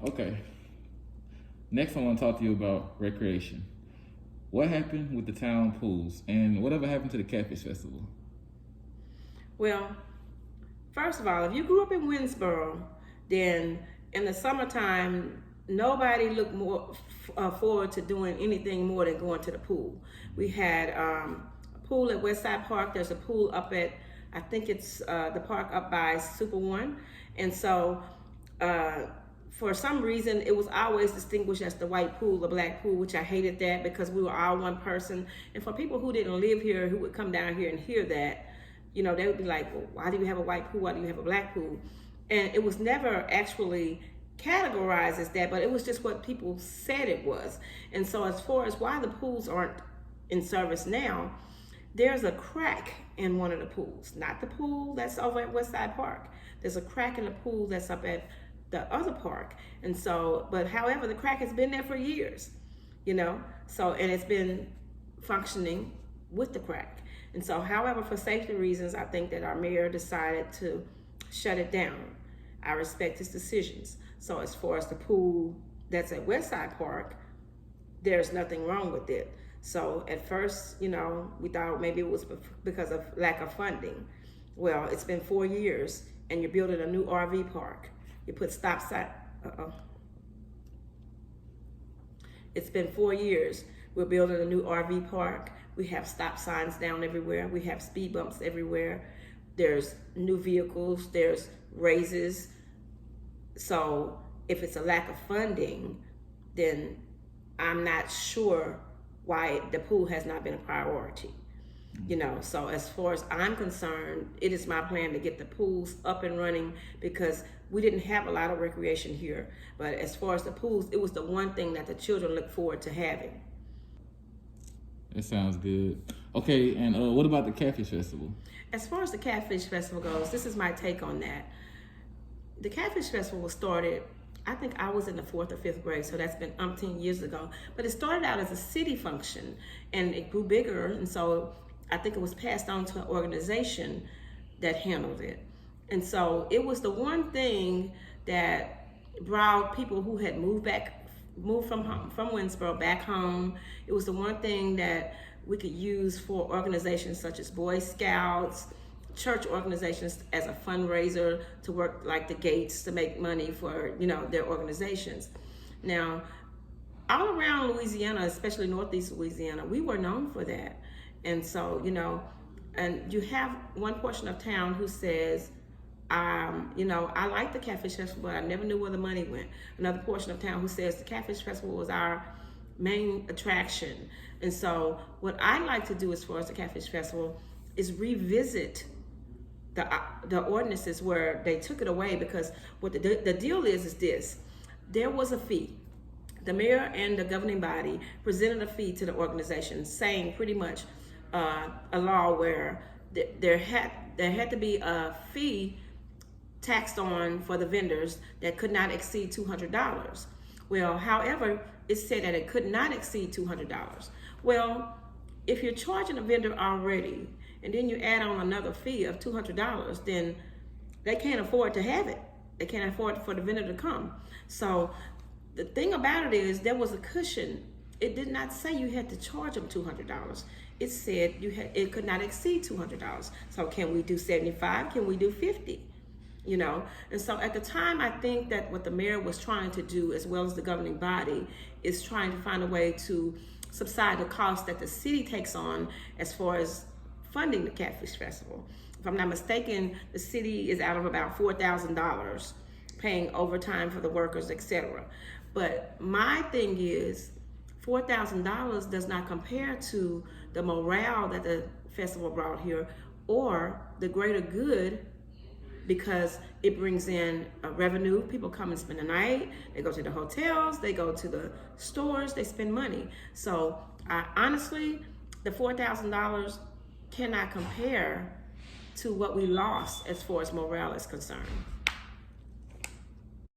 Okay. Next, I want to talk to you about recreation. What happened with the town pools, and whatever happened to the Catfish Festival? Well, first of all, if you grew up in Winsboro, then in the summertime, nobody looked more forward to doing anything more than going to the pool. We had a pool at Westside Park. There's a pool up at, I think it's the park up by Super One. And so for some reason, it was always distinguished as the white pool, the black pool, which I hated that because we were all one person. And for people who didn't live here, who would come down here and hear that, you know, they would be like, well, why do you have a white pool? Why do you have a black pool? And it was never actually categorized as that, but it was just what people said it was. And so as far as why the pools aren't in service now, there's a crack in one of the pools, not the pool that's over at Westside Park. There's a crack in the pool that's up at the other park. And so, but however, the crack has been there for years, you know? So, and it's been functioning with the crack. And so, however, for safety reasons, I think that our mayor decided to shut it down. I respect his decisions. So as far as the pool that's at Westside Park, there's nothing wrong with it. So at first, you know, we thought maybe it was because of lack of funding. Well, it's been 4 years and you're building a new RV park. You put stop sign, It's been 4 years. We're building a new RV park. We have stop signs down everywhere. We have speed bumps everywhere. There's new vehicles, there's raises. So if it's a lack of funding, then I'm not sure why the pool has not been a priority. You know, so as far as I'm concerned, it is my plan to get the pools up and running because we didn't have a lot of recreation here. But as far as the pools, it was the one thing that the children look forward to having. That sounds good. Okay, and what about the Catfish Festival? As far as the Catfish Festival goes, this is my take on that. The Catfish Festival was started, I think I was in the 4th or 5th grade, so that's been umpteen years ago. But it started out as a city function and it grew bigger, and so I think it was passed on to an organization that handled it. And so it was the one thing that brought people who had moved from Winsboro back home. It was the one thing that we could use for organizations such as Boy Scouts, church organizations as a fundraiser to work like the gates to make money for, you know, their organizations. Now, all around Louisiana, especially Northeast Louisiana, we were known for that. And so, you know, and you have one portion of town who says, you know, I like the Catfish Festival, but I never knew where the money went. Another portion of town who says the Catfish Festival was our main attraction. And so what I like to do as far as the Catfish Festival is revisit the ordinances where they took it away, because what the deal is this: there was a fee. The mayor and the governing body presented a fee to the organization, saying pretty much a law where there had to be a fee taxed on for the vendors that could not exceed $200. Well, however, it said that it could not exceed $200. Well, if you're charging a vendor already, and then you add on another fee of $200, then they can't afford to have it. They can't afford for the vendor to come. So the thing about it is there was a cushion. It did not say you had to charge them $200. It said it could not exceed $200. So can we do 75? Can we do 50? You know, and so at the time, I think that what the mayor was trying to do, as well as the governing body, is trying to find a way to subside the cost that the city takes on as far as funding the Catfish Festival. If I'm not mistaken, the city is out of about $4,000 paying overtime for the workers, etc. But my thing is, $4,000 does not compare to the morale that the festival brought here or the greater good, because it brings in revenue. People come and spend the night, they go to the hotels, they go to the stores, they spend money. So honestly, the $4,000 cannot compare to what we lost as far as morale is concerned.